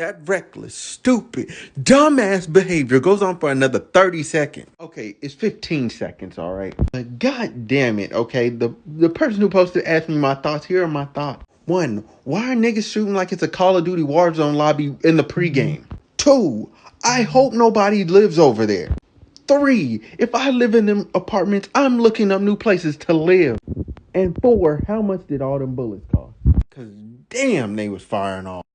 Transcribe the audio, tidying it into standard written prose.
That reckless, stupid, dumbass behavior goes on for another 30 seconds. Okay, it's 15 seconds, all right? But god damn it, okay? The person who posted asked me my thoughts. Here are my thoughts. 1, why are niggas shooting like it's a Call of Duty Warzone lobby in the pregame? 2, I hope nobody lives over there. 3, if I live in them apartments, I'm looking up new places to live. And 4, how much did all them bullets cost? Cause damn, they was firing off.